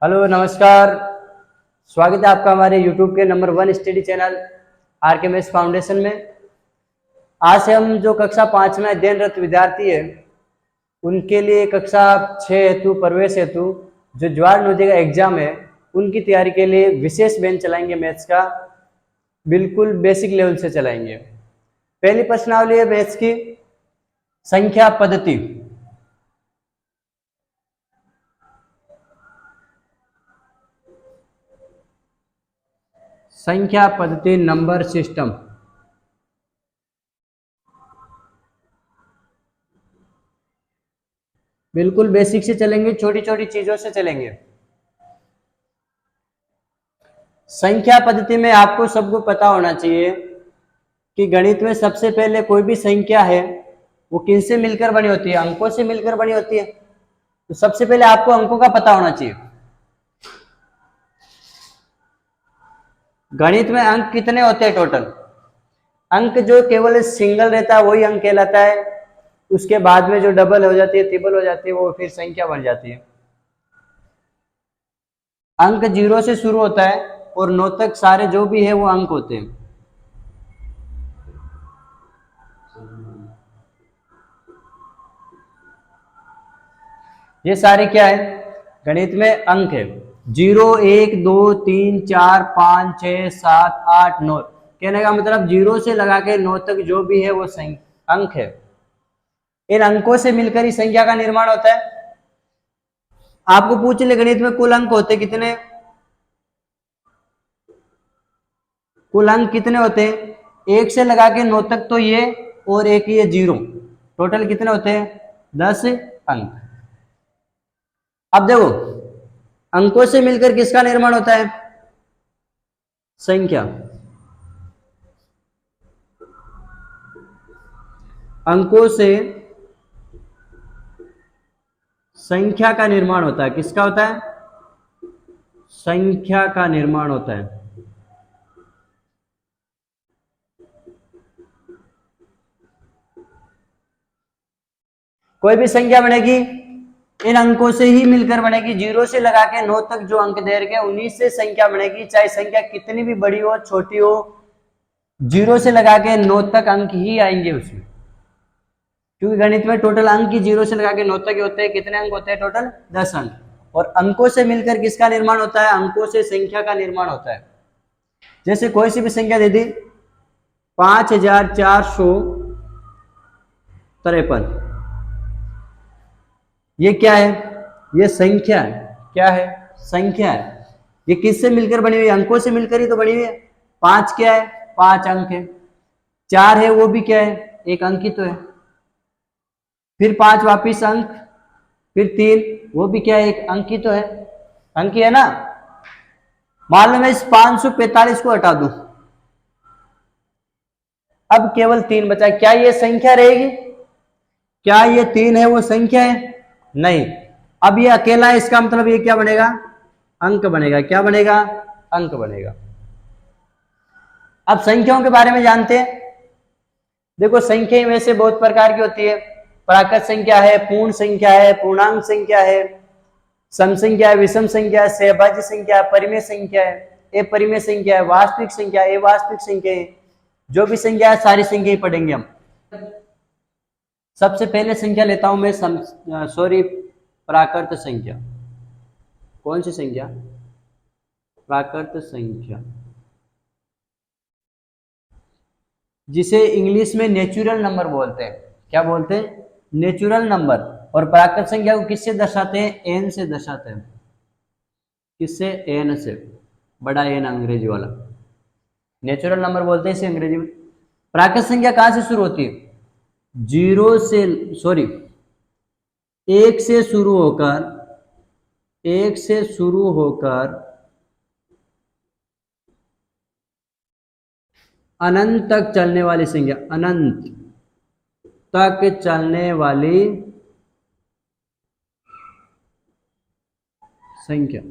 Hello नमस्कार। स्वागत है आपका हमारे YouTube के नंबर 1 स्टडी चैनल आरकेएमएस फाउंडेशन में। आज से हम जो कक्षा 5 में अध्ययनरत विद्यार्थी है उनके लिए कक्षा 6 हेतु प्रवेश हेतु जो ज्वार नवोदय का एग्जाम है उनकी तैयारी के लिए विशेष बेंच चलाएंगे। मैथ्स का बिल्कुल बेसिक लेवल से चलाएंगे। पहली प्रश्नावली है मैथ्स की संख्या पद्धति। संख्या पद्धति नंबर सिस्टम। बिल्कुल बेसिक से चलेंगे, छोटी छोटी चीजों से चलेंगे। संख्या पद्धति में आपको सबको पता होना चाहिए कि गणित में सबसे पहले कोई भी संख्या है वो किनसे मिलकर बनी होती है? अंकों से मिलकर बनी होती है। तो सबसे पहले आपको अंकों का पता होना चाहिए। गणित में अंक कितने होते हैं टोटल? अंक जो केवल सिंगल रहता है वही अंक कहलाता है। उसके बाद में जो डबल हो जाती है, ट्रिपल हो जाती है, वो फिर संख्या बन जाती है। अंक 0 से शुरू होता है और 9 तक सारे जो भी है वो अंक होते हैं। ये सारे क्या है? गणित में अंक है। 0 1 2 3 4 5 6 7 8 9। कहने का मतलब 0 से लगा के 9 तक जो भी है वो अंक है। इन अंकों से मिलकर ही संख्या का निर्माण होता है। आपको पूछ ले गणित में कुल अंक होते कितने? कुल अंक कितने होते हैं? 1 से लगा के 9 तक तो ये और एक ये 0, टोटल कितने होते हैं? 10 अंक। अब देखो अंकों से मिलकर किसका निर्माण होता है? संख्या। अंकों से संख्या का निर्माण होता है। किसका होता है? संख्या का निर्माण होता है। कोई भी संख्या बनेगी इन अंकों से ही मिलकर बनेगी। 0 से लगा के 9 तक जो अंक दे रखे उन्हीं से संख्या बनेगी, चाहे संख्या कितनी भी बड़ी हो छोटी हो। 0 से लगा के 9 तक अंक ही आएंगे उसमें, क्योंकि गणित में टोटल अंक ही 0 से लगा के 9 तक होते हैं। कितने अंक होते हैं टोटल? 10 अंक। और अंकों से मिलकर किसका निर्माण होता है? अंकों से संख्या का निर्माण होता है। जैसे कोई सी भी संख्या दे दी 5453, ये क्या है? ये संख्या है। क्या है? संख्या है। ये किससे मिलकर बनी हुई है? अंकों से मिलकर ही तो बनी हुई है। 5 क्या है? 5 अंक है। 4 है वो भी क्या है? एक अंक ही तो है। फिर 5 वापिस अंक, फिर 3 वो भी क्या है? एक अंक ही तो है। अंक ही है ना। मान लो मैं इस 545 को हटा दूं, अब केवल 3 बचा। क्या ये संख्या रहेगी? क्या ये 3 है वो संख्या है? नहीं। अब ये अकेला है, इसका मतलब ये क्या बनेगा? अंक बनेगा। क्या बनेगा? अंक बनेगा। अब संख्याओं के बारे में जानते हैं। देखो संख्या में से बहुत प्रकार की होती है। प्राकृत संख्या है, पूर्ण संख्या है, पूर्णांक संख्या है, सम संख्या है, विषम संख्या है, सहभाज्य संख्या है, परिमेय संख्या है, अपरिमेय संख्या है, वास्तविक संख्या है, अवास्तविक संख्या है। जो भी संख्या है सारी संख्या ही पढ़ेंगे हम। सबसे पहले संख्या लेता हूं मैं प्राकृत संख्या। कौन सी संख्या? प्राकृत संख्या, जिसे इंग्लिश में नेचुरल नंबर बोलते हैं। क्या बोलते हैं? Natural number. और प्राकृत संख्या को किससे दर्शाते हैं? एन से दर्शाते हैं। किससे? एन से, बड़ा एन अंग्रेजी वाला। नेचुरल नंबर बोलते हैं इसे अंग्रेजी में। प्राकृत संख्या कहां से शुरू होती है? 1 से शुरू होकर अनंत तक चलने वाली संख्या। अनंत तक चलने वाली संख्या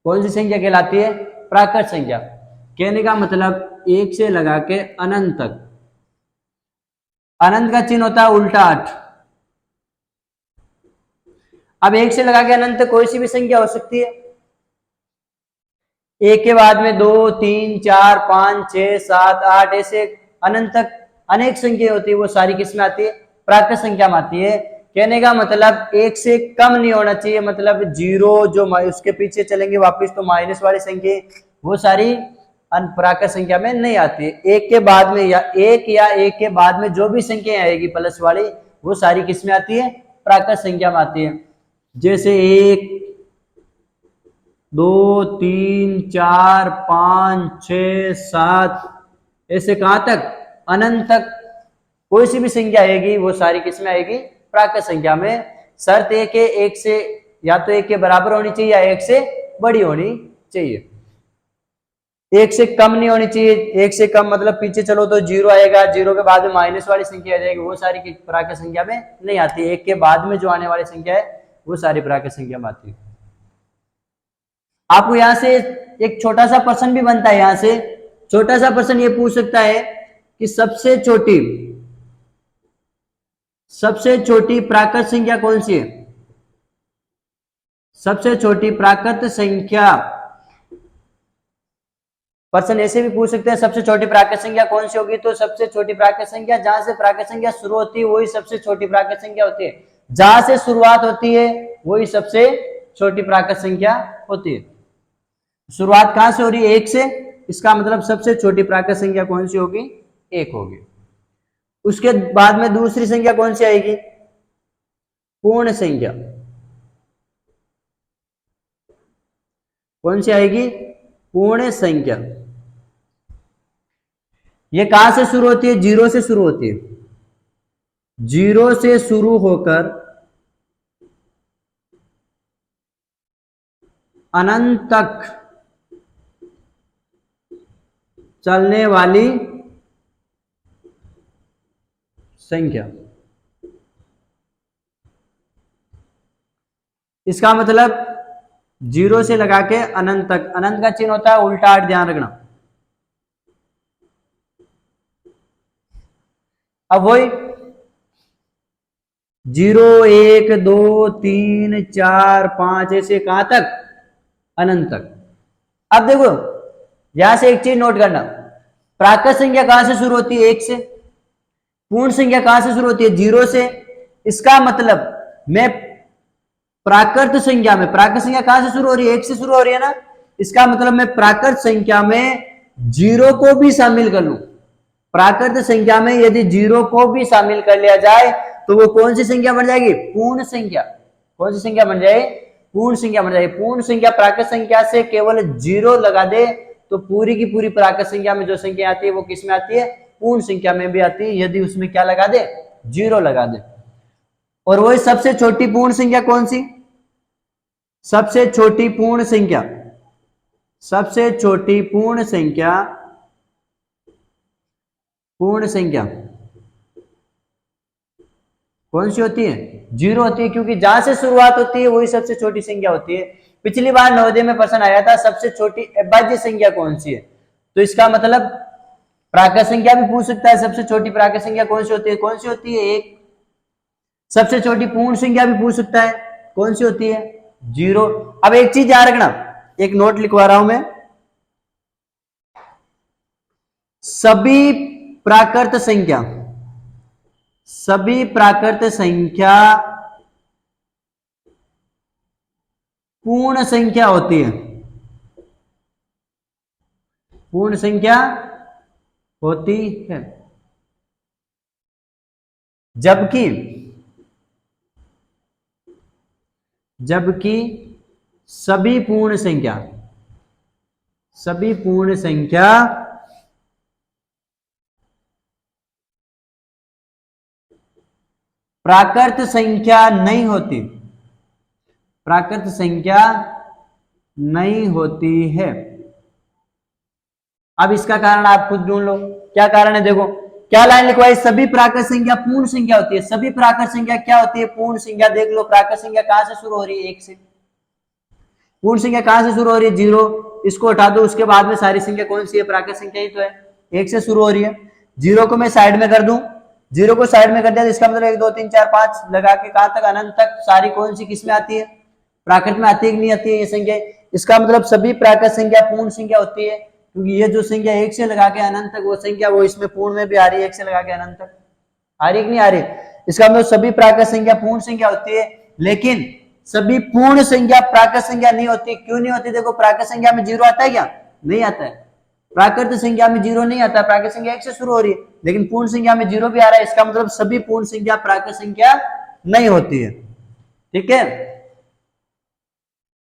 कौन सी संख्या कहलाती है? प्राकृत संख्या। कहने का मतलब 1 से लगा के अनंत तक। अनंत का चिन्ह होता है उल्टा 8। अब एक से लगा के अनंत तक कोई सी भी संख्या हो सकती है। एक के बाद में 2 3 4 5 6 7 8 ऐसे अनंत तक अनेक संख्या होती है, वो सारी किसमें आती है? प्राकृत संख्या में आती है। कहने का मतलब एक से कम नहीं होना चाहिए, मतलब जीरो जो उसके पीछे चलेंगे वापस तो माइनस वाली संख्या वो सारी प्राकृत संख्या में नहीं आती है। एक के बाद में या एक के बाद में जो भी संख्या आएगी प्लस वाली वो सारी किसमें आती है? प्राकृत संख्या में आती है। जैसे 1 2 3 4 5 6 7 ऐसे कहां तक? अनंत तक कोई सी भी संख्या आएगी वो सारी किसमें आएगी? प्राकृत संख्या में। शर्त एक है एक से या तो एक के बराबर होनी चाहिए या एक से बड़ी होनी चाहिए, एक से कम नहीं होनी चाहिए। एक से कम मतलब पीछे चलो तो जीरो आएगा, जीरो के बाद में माइनस वाली संख्या आ जाएगी, वो सारी प्राकृत संख्या में नहीं आती। एक के बाद में जो आने वाली संख्या है वो सारी प्राकृत संख्या में आती है। आपको यहां से एक छोटा सा प्रश्न भी बनता है, यहां से छोटा सा प्रश्न ये पूछ सकता है कि सबसे छोटी प्राकृत संख्या कौन सी है? सबसे छोटी प्राकृत संख्या, प्रश्न ऐसे भी पूछ सकते हैं सबसे छोटी प्राकृत संख्या कौन सी होगी? तो सबसे छोटी प्राकृत संख्या जहां से प्राकृत संख्या शुरू होती है वही सबसे छोटी प्राकृत संख्या होती है। जहां से शुरुआत होती है वही सबसे छोटी प्राकृत संख्या होती है। शुरुआत कहां से हो रही है? एक से, इसका मतलब सबसे छोटी प्राकृत संख्या कौन सी होगी? एक होगी। उसके बाद में दूसरी संख्या कौन सी आएगी? पूर्ण संख्या। कौन सी आएगी? पूर्ण संख्या। ये कहां से शुरू होती है? जीरो से शुरू होती है। जीरो से शुरू होकर अनंत तक चलने वाली संख्या। इसका मतलब जीरो से लगा के अनंत तक, अनंत का चिन्ह होता है उल्टा 8, ध्यान रखना। अब वही 0 1 2 3 4 5 ऐसे कहां तक? अनंत तक। अब देखो यहां से एक चीज नोट करना, प्राकृत संख्या कहां से शुरू होती है? एक से। पूर्ण संख्या कहां से शुरू होती है? जीरो से। इसका मतलब मैं प्राकृत संख्या में, प्राकृत संख्या कहां से शुरू हो रही है? एक से शुरू हो रही है ना। इसका मतलब मैं प्राकृत संख्या में जीरो को भी शामिल कर लूं। प्राकृत संख्या में यदि जीरो को भी शामिल कर लिया जाए तो वो कौन सी संख्या बन जाएगी? पूर्ण संख्या। कौन सी संख्या बन जाए? पूर्ण संख्या बन जाएगी। पूर्ण संख्या प्राकृत संख्या से केवल जीरो लगा दे तो पूरी की पूरी प्राकृत संख्या में जो संख्या आती है वो किस में आती है? पूर्ण संख्या में भी आती है, यदि उसमें क्या लगा दे? जीरो लगा दे। और वही सबसे छोटी पूर्ण संख्या कौन सी? सबसे छोटी पूर्ण संख्या, सबसे छोटी पूर्ण संख्या, पूर्ण संख्या कौन सी होती है? जीरो होती है, क्योंकि जहां से शुरुआत होती है वही सबसे छोटी संख्या होती है। पिछली बार नवोदय में प्रश्न आया था सबसे छोटी अभाज्य संख्या कौन सी है, तो इसका मतलब प्राकृत संख्या भी पूछ सकता है सबसे छोटी प्राकृत संख्या कौन सी होती है? कौन सी होती है? एक। सबसे छोटी पूर्ण संख्या भी पूछ सकता है, कौन सी होती है? जीरो। अब एक चीज याद रखना, एक नोट लिखवा रहा हूं मैं, सभी प्राकृत संख्या, सभी प्राकृत संख्या पूर्ण संख्या होती है, पूर्ण संख्या होती है। जबकि सभी पूर्ण संख्या, सभी पूर्ण संख्या प्राकृत संख्या नहीं होती, प्राकृत संख्या नहीं होती है। अब इसका कारण आप खुद ढूंढ लो, क्या कारण है? देखो क्या लाइन लिखवाई? सभी प्राकृत संख्या पूर्ण संख्या होती है। सभी प्राकृत संख्या क्या होती है? पूर्ण संख्या। देख लो प्राकृत संख्या कहां से शुरू हो रही है? एक से। पूर्ण संख्या कहां से शुरू हो रही है? जीरो। इसको हटा दो, उसके बाद में सारी संख्या कौन सी है? प्राकृत संख्या ही तो है, एक से शुरू हो रही है। जीरो को मैं साइड में कर दूं जीरो को साइड में कर दिया तो इसका मतलब 1 2 3 4 5 लगा के कहां तक, अनंत तक। सारी कौन सी किस में आती है, प्राकृत में आती है कि नहीं आती है ये संख्या। इसका मतलब सभी प्राकृत संख्या पूर्ण संख्या होती है, क्योंकि ये जो संख्या 1 से लगा के अनंत तक वो संख्या वो इसमें पूर्ण में भी आ रही है, 1 से लगा के अनंत तक आ रही है कि नहीं आ रही। इसका मतलब सभी प्राकृत संख्या पूर्ण संख्या होती है, लेकिन सभी पूर्ण संख्या प्राकृत संख्या नहीं होती। क्यों नहीं होती, देखो प्राकृत संख्या में जीरो आता है क्या, नहीं आता है। प्राकृत संख्या में जीरो नहीं आता, प्राकृत संख्या 1 से शुरू हो रही है, लेकिन पूर्ण संख्या में जीरो भी आ रहा है। इसका मतलब सभी पूर्ण संख्या प्राकृत संख्या नहीं होती है। ठीक है,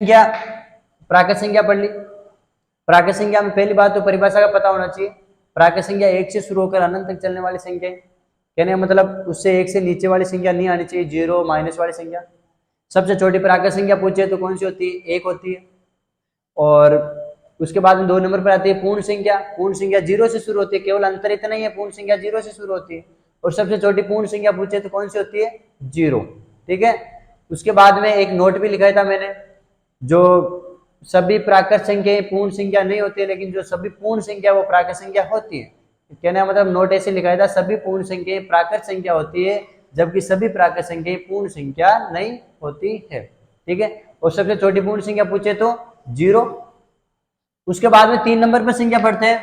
संख्या प्राकृत संख्या पढ़ ली। प्राकृत संख्या में पहली बात तो परिभाषा का पता होना चाहिए। प्राकृत संख्या 1 से शुरू होकर अनंत तक चलने वाली संख्या है, कहने का मतलब उससे 1 से नीचे वाली संख्या नहीं आनी चाहिए, जीरो माइनस वाली संख्या। सबसे छोटी प्राकृत संख्या पूछे तो कौन सी होती है, 1 होती है। और उसके बाद में 2 नंबर पर आती है पूर्ण संख्या। पूर्ण संख्या 0 से शुरू होती है, केवल अंतर इतना ही है, पूर्ण संख्या 0 से शुरू होती है। और सबसे छोटी पूर्ण संख्या पूछे तो कौन सी होती है, 0। ठीक है, उसके बाद में एक नोट भी लिखा था मैंने, जो सभी प्राकृत संख्या पूर्ण संख्या नहीं होती है, लेकिन जो सभी पूर्ण संख्या वो प्राकृत संख्या होती है। कहने का मतलब नोट ऐसे लिखा था, सभी पूर्ण संख्या प्राकृत संख्या होती है, जबकि सभी प्राकृत संख्या पूर्ण संख्या नहीं होती है। ठीक है, और सबसे छोटी पूर्ण संख्या पूछे तो 0। उसके बाद में 3 नंबर पर संख्या पढ़ते हैं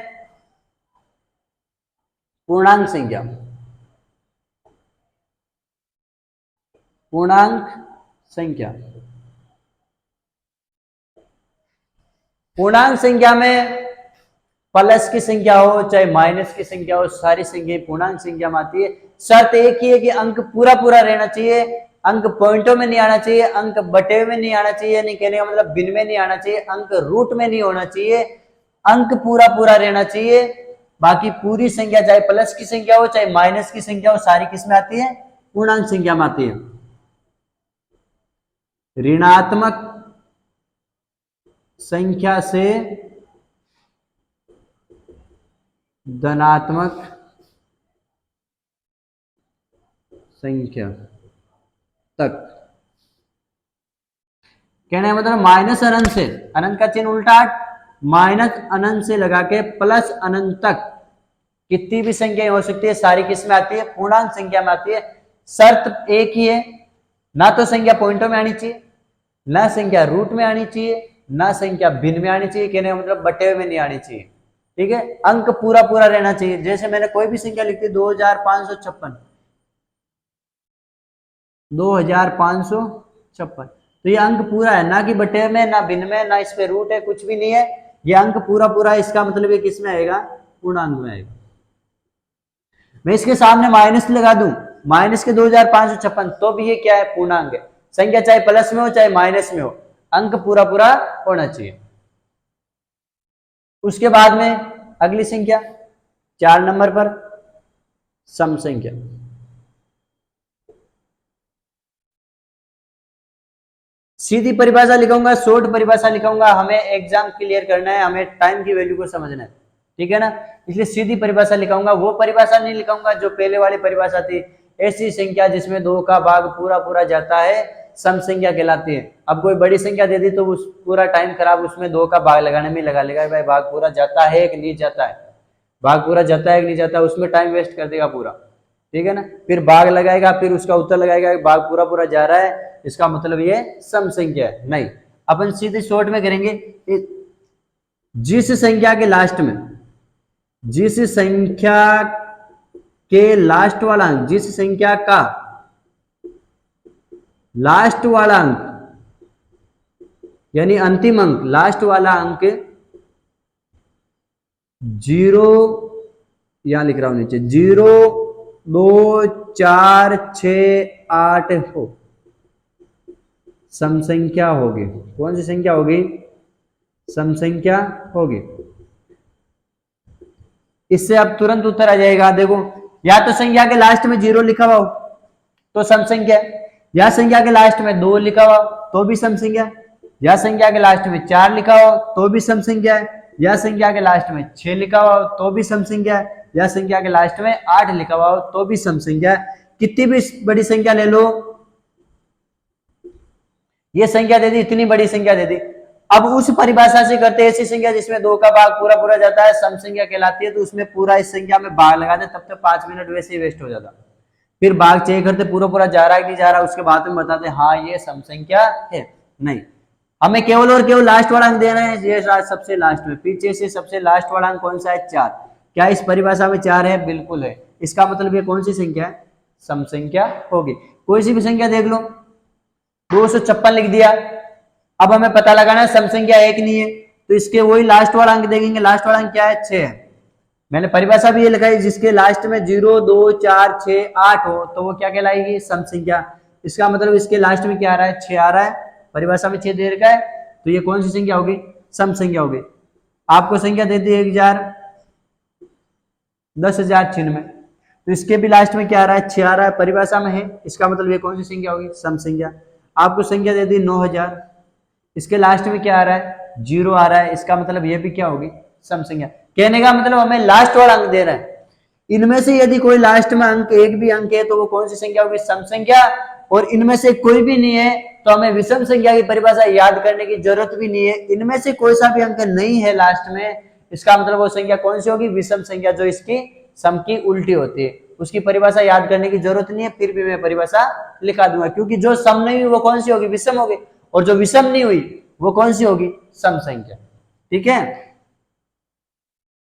पूर्णांक संख्या। पूर्णांक संख्या, पूर्णांक संख्या में प्लस की संख्या हो चाहे माइनस की संख्या हो, सारी संख्या पूर्णांक संख्या में आती है। शर्त एक ही है कि अंक पूरा पूरा रहना चाहिए, अंक पॉइंटों में नहीं आना चाहिए, अंक बटे में नहीं आना चाहिए, नहीं कहने का मतलब बिन में नहीं आना चाहिए, अंक रूट में नहीं होना चाहिए, अंक पूरा पूरा रहना चाहिए। बाकी पूरी संख्या चाहे प्लस की संख्या हो चाहे माइनस की संख्या हो, सारी किस में आती है, पूर्णांक संख्या में आती है। ऋणात्मक संख्या से धनात्मक संख्या तक, कहने का मतलब माइनस अनंत से, अनंत का चिन्ह उल्टा, माइनस अनंत से लगा के प्लस अनंत तक कितनी भी संख्या हो सकती है, सारी किस में आती है, पूर्णांक संख्या में आती है। शर्त एक ही है, ना तो संख्या पॉइंटों में आनी चाहिए, ना संख्या रूट में आनी चाहिए, ना संख्या भिन्न में आनी चाहिए, कहने का मतलब बटे में नहीं आनी चाहिए। ठीक है, अंक पूरा पूरा रहना चाहिए। जैसे मैंने कोई भी संख्या लिख दी 2556, 2556, तो ये अंक पूरा है, ना कि बटे में, ना भिन्न में, ना इस पे रूट है, कुछ भी नहीं है, ये अंक पूरा पूरा है। इसका मतलब ये किस में आएगा, पूर्णांक में आएगा। मैं इसके सामने माइनस लगा दूं, माइनस के 2556, तो भी ये क्या है, पूर्णांक है। संख्या चाहे प्लस में हो चाहे माइनस में हो, अंक पूरा पूरा होना चाहिए। उसके बाद में अगली संख्या 4 नंबर पर सम संख्या। सीधी परिभाषा लिखूंगा, शॉर्ट परिभाषा लिखूंगा, हमें एग्जाम क्लियर करना है, हमें टाइम की वैल्यू को समझना है। ठीक है ना, इसलिए सीधी परिभाषा लिखाऊंगा, वो परिभाषा नहीं लिखाऊंगा जो पहले वाली परिभाषा थी। ऐसी संख्या जिसमें 2 का भाग पूरा पूरा जाता है सम संख्या कहलाती है। अब कोई बड़ी संख्या दे दी तो उस पूरा टाइम खराब उसमें 2 का भाग लगाने में लगा लेगा, भाई भाग पूरा जाता है कि नहीं जाता है, भाग पूरा जाता है कि नहीं जाता है, उसमें टाइम वेस्ट कर देगा पूरा। ठीक है ना, फिर भाग लगाएगा, फिर उसका उत्तर लगाएगा, भाग पूरा पूरा जा रहा है, इसका मतलब ये सम संख्या है। नहीं, अपन सीधे शॉर्ट में करेंगे, जिस संख्या के लास्ट में, जिस संख्या के लास्ट वाला अंक, जिस संख्या का लास्ट वाला अंक यानी अंतिम अंक, लास्ट वाला अंक 0, यहां लिख रहा हूं नीचे, 0 2 4 6 8 हो, सम संख्या होगी। कौन सी संख्या होगी, सम संख्या होगी। इससे अब तुरंत उत्तर आ जाएगा। देखो, या तो संख्या के लास्ट में 0 लिखा हुआ हो तो सम संख्या है, या संख्या के लास्ट में 2 लिखा हुआ तो भी सम संख्या है, या संख्या के लास्ट में 4 लिखा हो तो भी सम संख्या है, या संख्या के लास्ट में 6 लिखा हुआ हो तो भी सम संख्या है, या संख्या के लास्ट में 8 लिखा हुआ हो तो भी सम संख्या है। कितनी भी बड़ी संख्या ले लो, ये संख्या दे दी, इतनी बड़ी संख्या दे दी, अब उस परिभाषा से करते ऐसी संख्या जिसमें 2 का भाग पूरा पूरा जाता है सम संख्या कहलाती है, तो उसमें पूरा इस संख्या में भाग लगा दे, तब तक 5 मिनट वैसे ही वेस्ट हो जाता। फिर भाग चेक करते पूरा पूरा जा रहा है कि नहीं जा रहा, उसके बाद में बताते हाँ ये सम संख्या है। नहीं, हमें केवल और केवल लास्ट वाला अंक देना है, ये सबसे लास्ट में, पीछे से सबसे लास्ट वाला अंक कौन सा है, 4। क्या इस परिभाषा में 4 है, बिल्कुल है। इसका मतलब ये कौन सी संख्या है, सम संख्या होगी। कोई सी भी संख्या देख लो, 256 लिख दिया, अब हमें पता लगाना है सम संख्या एक नहीं है, तो इसके वही लास्ट वाला अंक देखेंगे, लास्ट वाला अंक क्या है, 6 है। मैंने परिभाषा भी ये लिखाई, जिसके लास्ट में 0 2 4 6 8 हो तो वो क्या कहलाएगी, सम संख्या। इसका मतलब इसके लास्ट में क्या आ रहा है, 6 आ रहा है, परिभाषा में 6 दे रखा है, तो ये कौन सी संख्या होगी, सम संख्या होगी। आपको संख्या दे दी 1000 10,000 चिन्ह में, तो इसके भी लास्ट में क्या आ रहा है, 6 आ रहा है, परिभाषा में है, इसका मतलब ये कौन सी संख्या होगी, सम संख्या। आपको संख्या दे दी 9000, इसके लास्ट में क्या आ रहा है, 0 आ रहा है, इसका मतलब ये भी क्या होगी, सम संख्या। कहने का मतलब हमें लास्ट वाला अंक दे रहा है, इनमें से यदि कोई लास्ट में अंक एक भी अंक है तो वो कौन सी संख्या होगी, सम संख्या। और इनमें से कोई भी नहीं है तो हमें विषम संख्या की परिभाषा याद करने की जरूरत भी नहीं है। इनमें से कोई सा भी अंक नहीं है लास्ट में, इसका मतलब वो संख्या कौन सी होगी, विषम संख्या, जो इसकी सम की उल्टी होती है। उसकी परिभाषा याद करने की जरूरत नहीं है, फिर भी मैं परिभाषा लिखा दूंगा, क्योंकि जो सम नहीं हुई वो कौन सी होगी, विषम होगी, और जो विषम नहीं हुई वो कौन सी होगी, सम संख्या। ठीक है,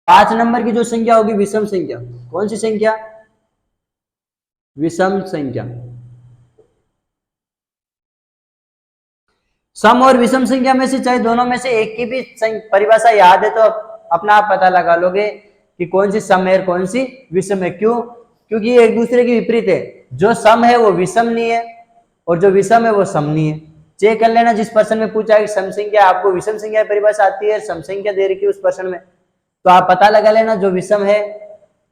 5 नंबर की जो संख्या होगी विषम संख्या, कौन सी संख्या, विषम संख्या। सम और विषम संख्या में से चाहे दोनों में से एक की भी परिभाषा याद है तो अपना आप पता लगा लोगे कि कौन सी सम है और कौन सी विषम है। क्यों, क्योंकि ये एक दूसरे के विपरीत है, जो सम है वो विषम नहीं है और जो विषम है वो सम नहीं है। चेक कर लेना, जिस पर्सन में पूछा कि सम संख्या, आपको विषम संख्या की परिभाषा आती है, सम संख्या दे रखी है उस पर्सन में, तो आप पता लगा लेना जो विषम है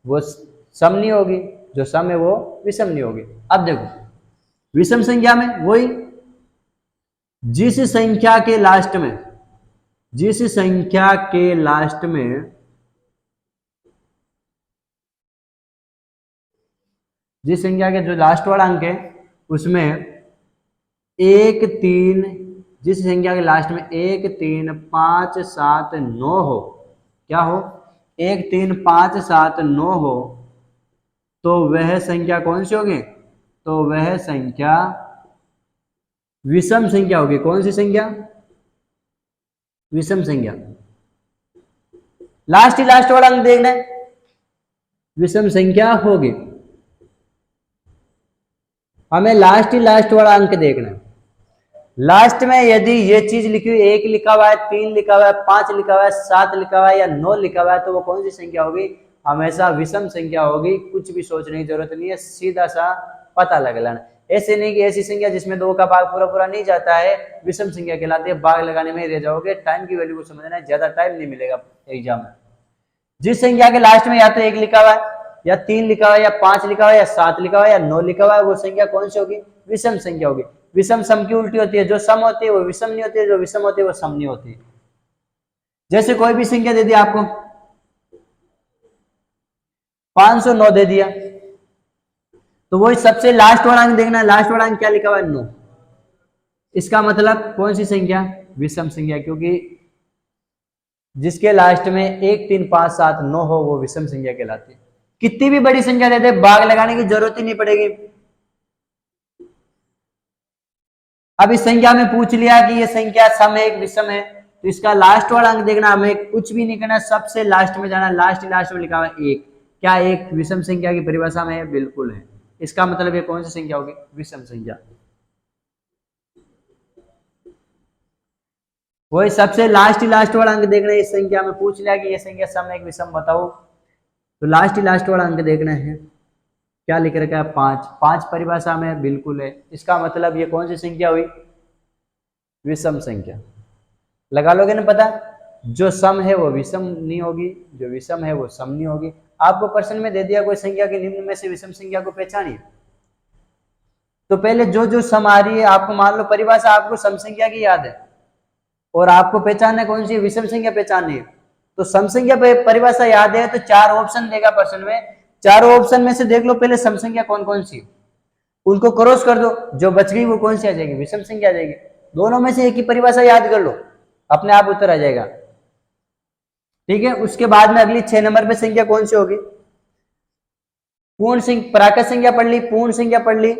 वो सम नहीं होगी, जो सम है वो विषम नहीं होगी। अब देखो विषम संख्या में वही, जिस संख्या के लास्ट में, जिस संख्या के लास्ट में, जिस संख्या के जो लास्ट वाला अंक है उसमें 1 3, जिस संख्या के लास्ट में 1 3 5 7 9 हो, क्या हो, 1 3 5 7 9 हो, तो वह संख्या कौन सी होगी, तो वह संख्या विषम संख्या होगी। कौन सी संख्या, विषम संख्या। लास्ट ही लास्ट वाला अंक देखना है, विषम संख्या होगी। हमें लास्ट ही लास्ट वाला अंक देखना है। लास्ट में यदि ये चीज लिखी हुई 1 लिखा हुआ है, 3 लिखा हुआ है, 5 लिखा हुआ है, 7 लिखा हुआ है या 9 लिखा हुआ है, तो वो कौन सी संख्या होगी, हमेशा विषम संख्या होगी। कुछ भी सोचने की जरूरत नहीं है, सीधा सा पता लगा लेना। ऐसे नहीं कि ऐसी संख्या जिसमें 2 का भाग पूरा पूरा नहीं जाता है विषम संख्या कहलाती है, भाग लगाने में रह जाओगे। टाइम की वैल्यू को समझना है, ज्यादा टाइम नहीं मिलेगा एग्जाम में। जिस संख्या के लास्ट में या तो 1 लिखा हुआ है या 3 लिखा हुआ है या 5 लिखा हुआ है या 7 लिखा हुआ है या 9 लिखा हुआ है, वो संख्या कौन सी होगी, विषम संख्या होगी। विषम सम की उल्टी होती है, जो सम होती है वो विषम नहीं होती है, जो विषम होती है वो सम नहीं होती है। जैसे कोई भी संख्या दे दी आपको, 509 दे दिया, तो वो सबसे लास्ट वाला अंक देखना है, लास्ट वाला अंक क्या लिखा हुआ है, 9। इसका मतलब कौन सी संख्या, विषम संख्या, क्योंकि जिसके लास्ट में 1 3 5 7 9 हो वो विषम संख्या कहलाती है। कितनी भी बड़ी संख्या दे दे, भाग लगाने की जरूरत ही नहीं पड़ेगी। अब इस संख्या में पूछ लिया कि ये संख्या सम है, एक विषम है, तो इसका लास्ट वाला अंक देखना, हमें कुछ भी नहीं करना, सबसे लास्ट में जाना, लास्ट में लिखा हुआ है 1। क्या 1 विषम संख्या की परिभाषा में है, बिल्कुल है। इसका मतलब ये कौन सी संख्या होगी, विषम संख्या। वही सबसे लास्ट वाला अंक देखना है। इस संख्या में पूछ लिया कि ये संख्या सम है, एक विषम बताओ, तो लास्ट वाला अंक देखना है। क्या लिख रखा है, 5। 5 परिभाषा में बिल्कुल है, इसका मतलब ये कौन सी संख्या हुई, विषम संख्या। लगा लोगे ना पता, जो सम है वो विषम नहीं होगी, जो विषम है वो सम नहीं होगी। आपको प्रश्न में दे दिया कोई संख्या के निम्न में से विषम संख्या को पहचानिए, तो पहले जो जो सम आ रही है, आपको मान लो परिभाषा आपको सम संख्या की याद है और आपको पहचानना कौन सी विषम संख्या पहचाननी है, तो सम संख्या परिभाषा याद है तो 4 ऑप्शन देगा प्रश्न में। चारों ऑप्शन में से देख लो पहले सम संख्या कौन कौन सी, उनको क्रॉस कर दो, जो बच गई वो कौन सी आ जाएगी, विषम संख्या आ जाएगी। दोनों में से एक ही परिभाषा याद कर लो, अपने आप उत्तर आ जाएगा। ठीक है, उसके बाद में अगली 6 नंबर पे संख्या कौन सी होगी, प्राकृत संख्या पढ़ ली, पूर्ण संख्या पढ़ ली,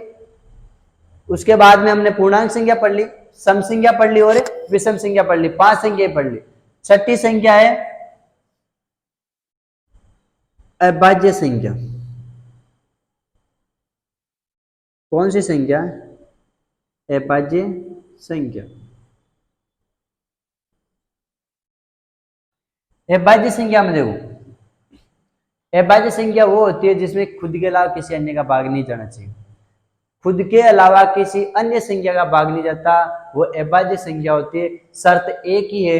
उसके बाद में हमने पूर्णांक संख्या पढ़ ली, सम संख्या पढ़ ली और विषम संख्या पढ़ ली, 5 संख्या पढ़ ली। छठी संख्या है अभाज्य संख्या। कौन सी संख्या? अभाज्य संख्या। अभाज्य संख्या में देखो, अभाज्य संख्या वो होती है जिसमें खुद के अलावा किसी अन्य का भाग नहीं जाना चाहिए। खुद के अलावा किसी अन्य संख्या का भाग नहीं जाता, वो अभाज्य संख्या होती है। शर्त एक ही है,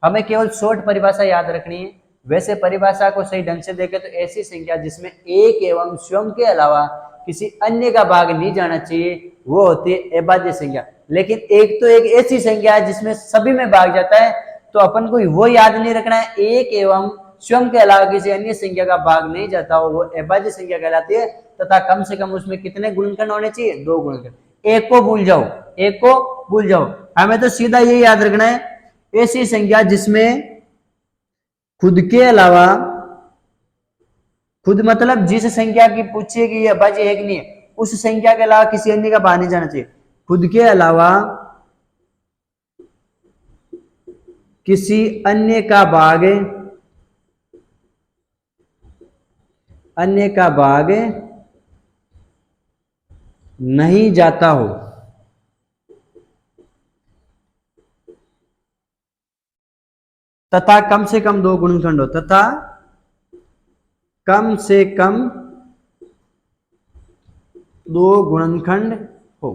हमें केवल शॉर्ट परिभाषा याद रखनी है। वैसे परिभाषा को सही ढंग से देखें तो ऐसी संख्या जिसमें एक एवं स्वयं के अलावा किसी अन्य का भाग नहीं जाना चाहिए वो होती है अभाज्य संख्या। लेकिन एक तो एक ऐसी संख्या है जिसमें सभी में भाग जाता है, तो अपन को वो याद नहीं रखना है, एक एवं स्वयं के अलावा किसी अन्य संख्या का भाग नहीं जाता हो, वो अभाज्य संख्या कहलाती है। तथा कम से कम उसमें कितने गुणनखंड होने चाहिए? 2 गुणनखंड। एक को भूल जाओ, एक को भूल जाओ, हमें तो सीधा ये याद रखना है, ऐसी संख्या जिसमें खुद के अलावा, खुद मतलब जिस संख्या की पूछिए कि ये अभाज्य है कि नहीं है, उस संख्या के अलावा किसी अन्य का भाग नहीं जाना चाहिए। खुद के अलावा किसी अन्य का भाग नहीं जाता हो, तथा कम से कम 2 गुणनखंड हो, तथा कम से कम 2 गुणनखंड हो।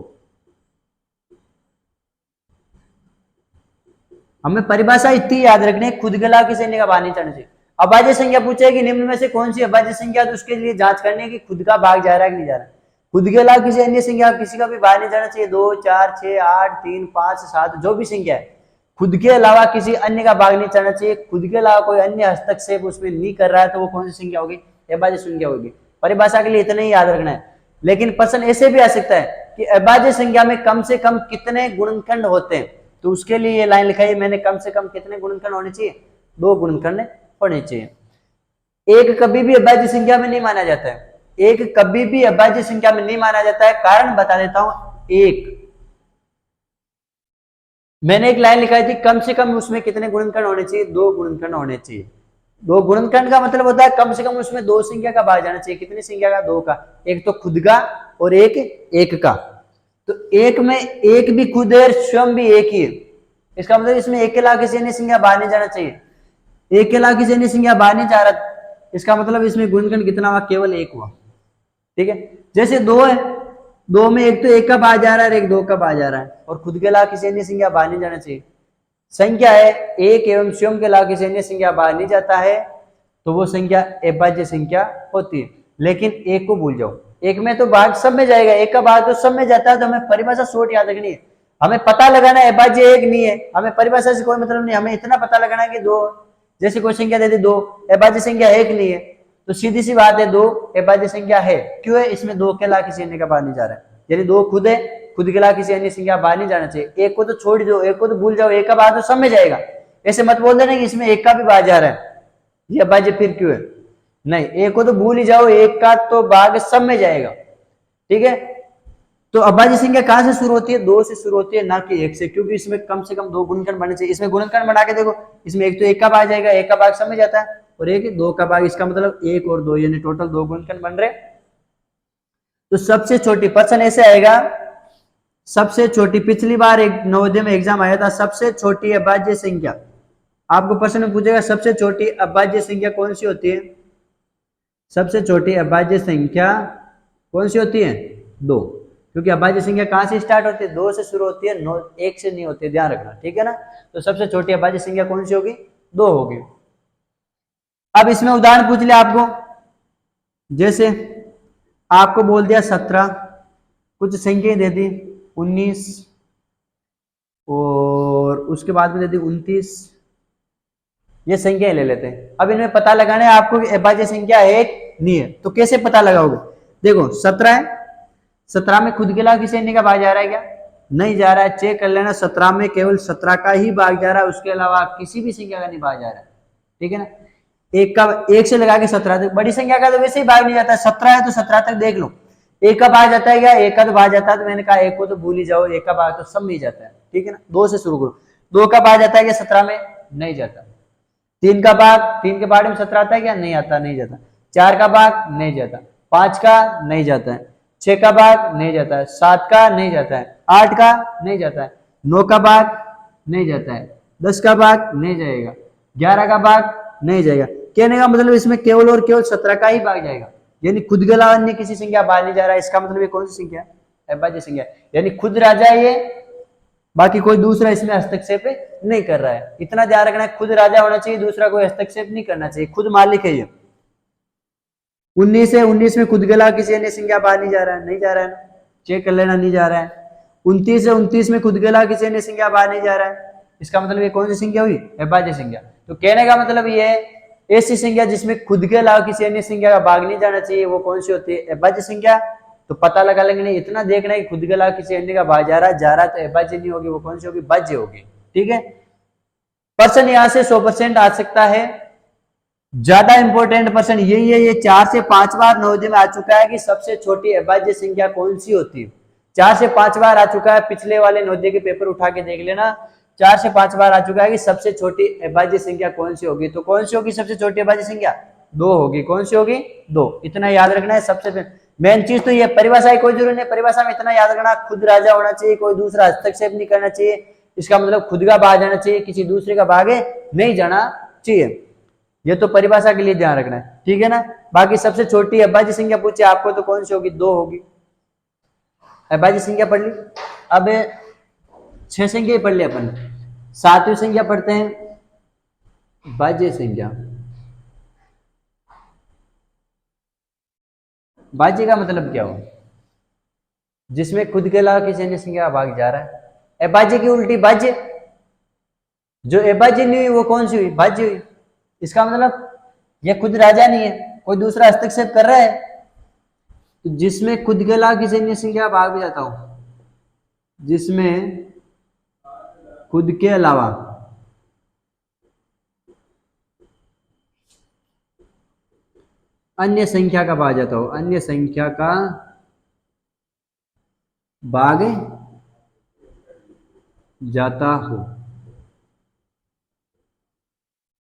हमें परिभाषा इतनी याद रखनी है, खुद के अलावा किसी अन्य का भाग नहीं जाना चाहिए। अभाज्य संख्या पूछेगी निम्न में से कौन सी अभाज्य संख्या, तो उसके लिए जांच करनी है कि खुद का भाग जा रहा है कि नहीं जा रहा है। खुद के अलावा किसी अन्य संख्या किसी का भी भाग नहीं जाना चाहिए। 2, 4, 6, 8, 3, 5, 7 जो भी संख्या है, खुद के अलावा किसी अन्य का भाग नहीं जाना चाहिए। खुद के अलावा कोई अन्य हस्तक्षेप उसमें नहीं कर रहा है तो वो कौन सी संख्या होगी? अभाज्य संख्या होगी। परिभाषा के लिए इतना ही याद रखना है। लेकिन प्रश्न ऐसे भी आ सकता है कि अभाज्य संख्या में कम से कम कितने गुणनखंड होते हैं, तो उसके लिए ये लाइन लिखाई मैंने, कम से कम कितने गुणनखंड होने चाहिए? 2 गुणनखंड होने चाहिए। एक कभी भी अभाज्य संख्या में नहीं माना जाता है, एक कभी भी अभाज्य संख्या में नहीं माना जाता है। कारण बता देता हूं। एक मैंने एक लाइन लिखाई थी, कम से कम उसमें कितने गुणनखंड होने चाहिए? 2 गुणनखंड होने चाहिए। 2 गुणनखंड का मतलब होता है कम से कम उसमें 2 संख्या का भाग जाना चाहिए। कितनी संख्या का? 2 का। एक तो खुद का और एक का। तो एक में एक भी खुद है, स्वयं भी एक ही है। इसका मतलब इसमें एक के अलावा किसी अन्य संख्या बाहर नहीं जाना चाहिए। एक के अलावा किसी अन्य संख्या बाहर नहीं जा रहा, इसका मतलब इसमें गुणनखंड कितना हुआ? केवल 1 हुआ। ठीक है, जैसे 2 है, 2 में एक तो 1 का बाहर जा रहा है और एक 2 का बाहर जा रहा है, और खुद के अलावा किसी अन्य संख्या बाहर नहीं जाना चाहिए। संख्या है 1 एवं स्वयं के अलावा किसी अन्य संख्या बाहर नहीं जाता है, तो वो संख्या अभाज्य संख्या होती है। लेकिन एक को भूल जाओ, एक में तो भाग सब में जाएगा, एक का भाग तो सब में जाता है। तो हमें परिभाषा शॉर्ट याद रखनी है। हमें पता लगाना है अभाज्य एक नहीं है, हमें परिभाषा से कोई मतलब नहीं। हमें इतना पता लगाना है कि 2, जैसे कोई संख्या दे दी 2, अभाज्य संख्या 1 नहीं है, तो सीधी सी बात है 2 अभाज्य संख्या है। क्यों है? इसमें 2 के अलावा किसी अन्य का बाहर नहीं जा रहा है। यानी 2 खुद है, खुद के अलावा किसी अन्य संख्या बाहर नहीं जाना चाहिए। एक को तो छोड़ दो, एक को तो भूल जाओ, एक का बाहर तो सब में जाएगा। ऐसे मत बोल देना कि इसमें एक का भी बाहर जा रहा है, ये अभाज्य फिर क्यों है? नहीं, एक को तो भूल ही जाओ, एक का तो भाग सब में जाएगा। ठीक है, तो अभाज्य संख्या कहां से शुरू होती है? 2 से शुरू होती है, ना कि 1 से, क्योंकि इसमें कम से कम 2 गुणनखंड बनने चाहिए। इसमें गुणनखंड बना के देखो, इसमें एक तो 1 का भाग जाएगा, 1 का भाग सब में जाता है, और एक 2 का भाग, इसका मतलब 1 और 2 यानी टोटल 2 गुणनखंड बन रहे। तो सबसे छोटी प्रश्न ऐसे आएगा, सबसे छोटी, पिछली बार एक नवोदय में एग्जाम आया था, सबसे छोटी अभाज्य संख्या आपको प्रश्न में पूछेगा, सबसे छोटी अभाज्य संख्या कौन सी होती है? सबसे छोटी अभाज्य संख्या कौन सी होती है? 2, क्योंकि अभाज्य संख्या कहां से स्टार्ट होती है? 2 से शुरू होती है, 1 से नहीं होती, ध्यान रखना। ठीक है ना? तो सबसे छोटी अभाज्य संख्या कौन सी होगी? 2 होगी। अब इसमें उदाहरण पूछ लिया आपको, जैसे आपको बोल दिया 17, कुछ संख्या दे दी 19, और उसके बाद में दे दी 29, ये संख्या ले लेते हैं। अब इनमें पता लगाना है आपको कि अभाज्य संख्या है कि नहीं है। तो कैसे पता लगाओगे? देखो 17 है, 17 में खुद के अलावा किसी अन्य का भाग जा रहा है क्या? नहीं जा रहा है। चेक कर लेना, 17 में केवल 17 का ही भाग जा रहा है, उसके अलावा किसी भी संख्या का नहीं भाग जा रहा है। ठीक है ना? एक से लगा के 17 तक, बड़ी संख्या का तो वैसे ही भाग नहीं जाता है, 17 है तो 17 तक देख लो। एक का भाग जाता है क्या? एक का तो भाग जाता है, तो मैंने कहा एक को तो भूल ही जाओ, एक का भाग तो सब में ही जाता है, ठीक है ना। 2 से शुरू करो। 2 का भाग जाता है क्या 17 में? नहीं जाता। 3 का भाग, 3 के भाग में 17 आता है क्या? नहीं आता, नहीं जाता। 4 का भाग नहीं जाता, 5 का नहीं जाता है, 6 का भाग नहीं जाता है, 7 का नहीं जाता है, 8 का नहीं जाता है, 9 का भाग नहीं जाता है, 10 का भाग नहीं जाएगा, 11 का भाग नहीं जाएगा। कहने का मतलब इसमें केवल और केवल 17 का ही भाग जाएगा, यानी खुद के अलावा अन्य किसी संख्या भाग नहीं जा रहा है। इसका मतलब ये कौन सी संख्या है? अभाज्य संख्या, यानी खुद राजा है ये, बाकी कोई दूसरा इसमें हस्तक्षेप नहीं कर रहा है। इतना ध्यान रखना है, खुद राजा होना चाहिए, दूसरा कोई हस्तक्षेप नहीं करना चाहिए, खुद मालिक है ये। 19 है, 19 में खुद के अलावा किसी अन्य संख्या बाहर नहीं जा रहा है, नहीं जा रहा है, चेक कर लेना, नहीं जा रहा है। 29 है, 29 में खुद के अलावा किसी अन्य संख्या बाहर नहीं जा रहा है, इसका मतलब ये कौन सी संख्या हुई? अभाज्य संख्या। तो कहने का मतलब ये है, ऐसी संख्या जिसमें खुद के अलावा किसी अन्य संख्या का भाग नहीं जाना चाहिए, वो कौन सी होती है? अभाज्य संख्या। तो पता लगा लेंगे, नहीं इतना देखना है कि खुद के अलावा किसी अन्य का भाग जा रहा है तो अभाज्य नहीं होगी, वो कौन सी होगी? भाज्य होगी, ठीक है। पर्सन यहां से 100% आ सकता है। ज्यादा इंपॉर्टेंट पर्सन यही है, ये 4 से 5 बार नवोदय में आ चुका है कि सबसे छोटी अभाज्य संख्या कौन सी होती है। 4 से 5 बार आ चुका है, पिछले वाले नवोदय के पेपर उठा के देख लेना, 4 से 5 बार आ चुका है कि सबसे छोटी अभाज्य संख्या कौन सी होगी। तो कौन सी होगी सबसे छोटी अभाज्य संख्या? 2 होगी। कौन सी होगी? 2। इतना याद रखना है। सबसे मेन चीज तो ये, परिभाषा की कोई जरूरत नहीं, परिभाषा में इतना याद रखना, खुद राजा होना चाहिए, कोई दूसरा हस्तक्षेप नहीं करना चाहिए, इसका मतलब खुद का भाग जाना चाहिए, किसी दूसरे का भाग नहीं जाना चाहिए। ये तो परिभाषा के लिए ध्यान रखना है, ठीक है ना। बाकी सबसे छोटी अभाज्य संख्या पूछे आपको तो कौन सी होगी? 2 होगी। अभाज्य संख्या पढ़ ली। अब 6 संख्या पढ़ ली अपन, 7वीं संख्या पढ़ते हैं, भाज्य संख्या। भाज्य का मतलब क्या हो? जिसमें खुद के अलावा किसी अन्य संख्या का भाग जा रहा है। अभाज्य की उल्टी भाज्य, जो अभाज्य नहीं हुई वो कौन सी हुई? भाज्य हुई। इसका मतलब ये खुद राजा नहीं है, कोई दूसरा हस्तक्षेप कर रहा है। तो जिसमें खुद के अलावा किसी अन्य संख्या का भाग भी जाता हो, जिसमें खुद के अलावा अन्य संख्या का भाग जाता हो, अन्य संख्या का भाग जाता हो,